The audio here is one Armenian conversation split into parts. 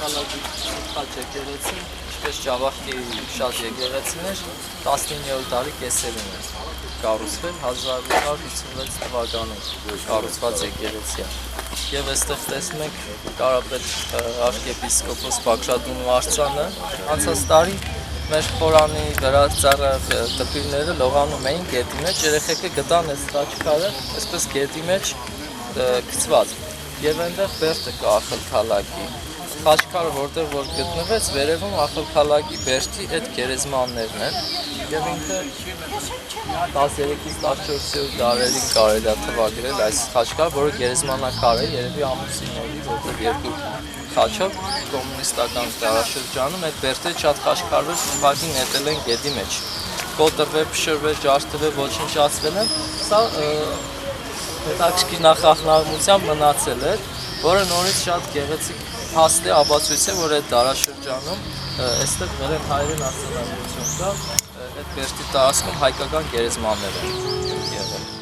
Խաչքալակի խաչ եկեղեցին, ինչպես Ջավախքի շատ եկեղեցիներ 19-րդ դարի կեսերին է կառուցվել, 1856 թվականին կառուցված եկեղեցի է։ Եվ այստեղ տեսնում ենք Կարապետ arczepiskopos Բագրատուն Վարդցյանը անցած տարի մեր խորանի վրա ծառը տպիրները լողանում էին գետի մեջ, երեխեքը գտան այս խաչքարը այսպես գետի մեջ գցված եւ այնտեղ բերդը կա Ախալքալակի խաչքարը որտեղ որ գտնվեց վերևում Ախալքալակի բերդի այդ գերեզմաններն են եւ ինքը 13-ից 14-րդ դարերին կարելի է թվագրել այս խաչքարը, որը գերեզմանակար է, երևի ամուսինների, որտեղ երկու խաչով կոմունիստական դարաշրջանում այդ բերդերը շատ խաչքարվել ուղղակի նետել են գետի մեջ։ Կոտրվել, փշրվել, ջարդվել, ոչնչացվել են, սա հետաքրքիր նախախնամությամբ մնացել է, որը նորից շատ գեղեցիկ հաստ է ապացույց է, որ այդ դարաշրջանում այստեղ վերև հայերեն արձանագրություն կա, այդ բերդի տարածքում հայկական գերեզմաններ են եղել։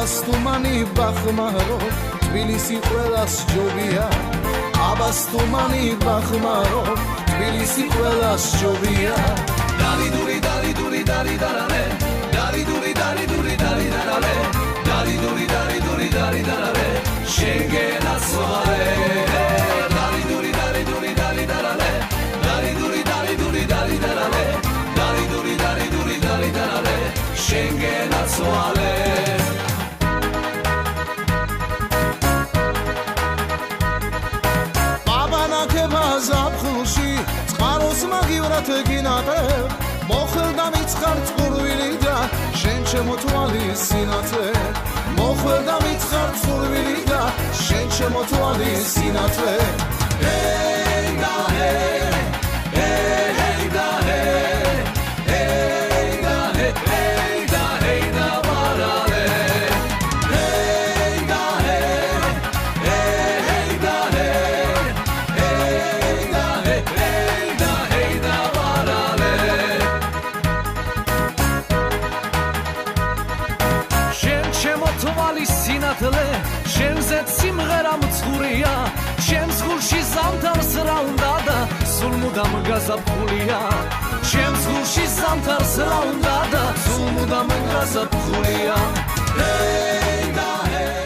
Abastumani Bakhmaro, Tbilisi Quelas Jovia. Abastumani Bakhmaro, Tbilisi Quelas Jovia. Dari duri dari duri dari darale, dari duri dari duri dari darale, dari duri dari duri dari darale, Schengen asvale. Dari duri dari duri dari darale, dari duri dari duri dari darale, dari duri dari duri dari darale, Schengen asvale. Zapxulში წყაროს მაგივრად გინატე მოხელდა მიცხარც ყურვილი და შენ შემოთვალი სინათლე მოხელდა მიცხარც ყურვილი და შენ შემოთვალი სინათლე ჰეი და ჰეი ჰეი და ჰეი ჰეი და ჰეი და ჰეი და მარალე ჰეი და ჰეი და Շեմզետ սիմղերա մծխուրիա Շեմզ խուրշի զամթար սրաունդադա Սուլմուդա մգազապ խուրիա Շեմզ խուրշի զամթար սրաունդադա Սուլմուդա մգազապ խուրիա Հեյ դա հեյ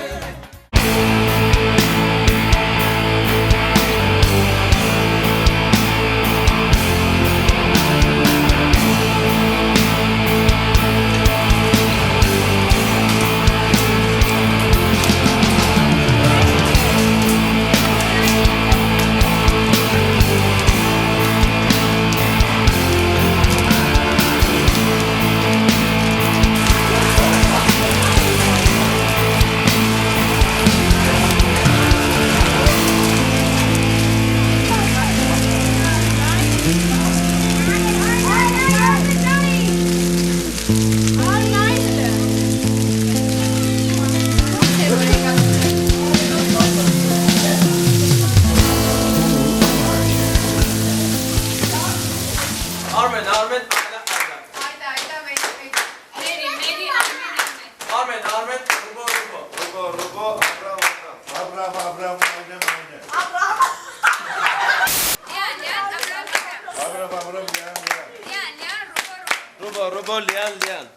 Rubo, Lian.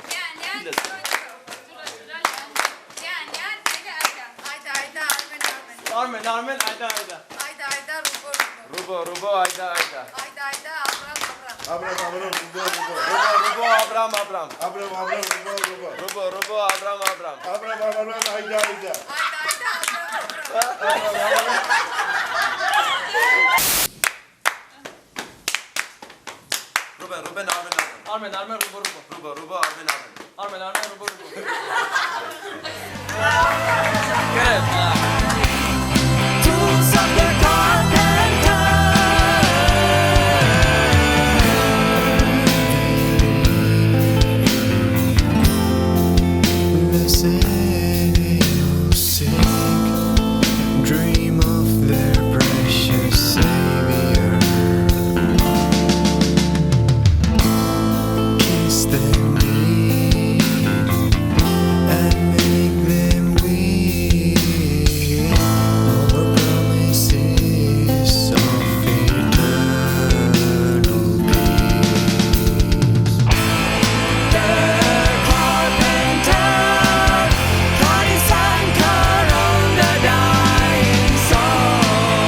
Armen, ayda. Rubo, ayda. Abram, Rubo. Rubo, Abram. Rubo. Rubo, Abram. Abram, ayda. Ruben, Armen, Rubo. Rubo, Armen. Armen, Rubo. Good. Tools of the carpenter. The city who seek, dream of their precious Savior. Kiss their knees and make them weep. All the promises of eternal peace. The carpenter cut his anchor on the dying souls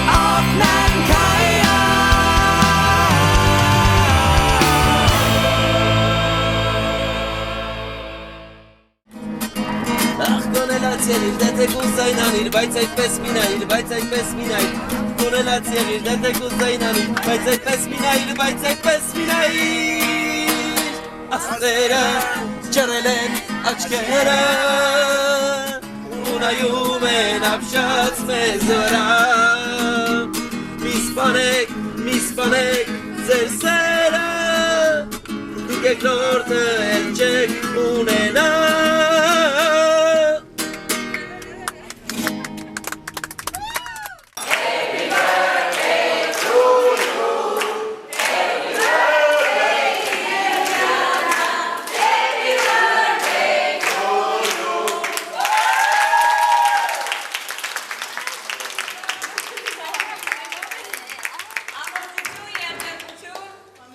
of Nankaya. Ախ կոնելաց եղիր, դե թե կուզայնանիր, բայց այդպես մինայիր, կոնելաց եղիր, դե թե կուզայնանիր, բայց այդպես մինայիր, աստերը ջրել են աչքերը, ունայում են ապշած մեզ վրա, մի սպանեք ձեր սերը, դուք երկրորդը էլ չեք ունենա.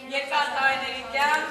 Երկար տարիների կյանք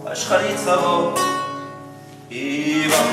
Աշխարհից ավո Իվան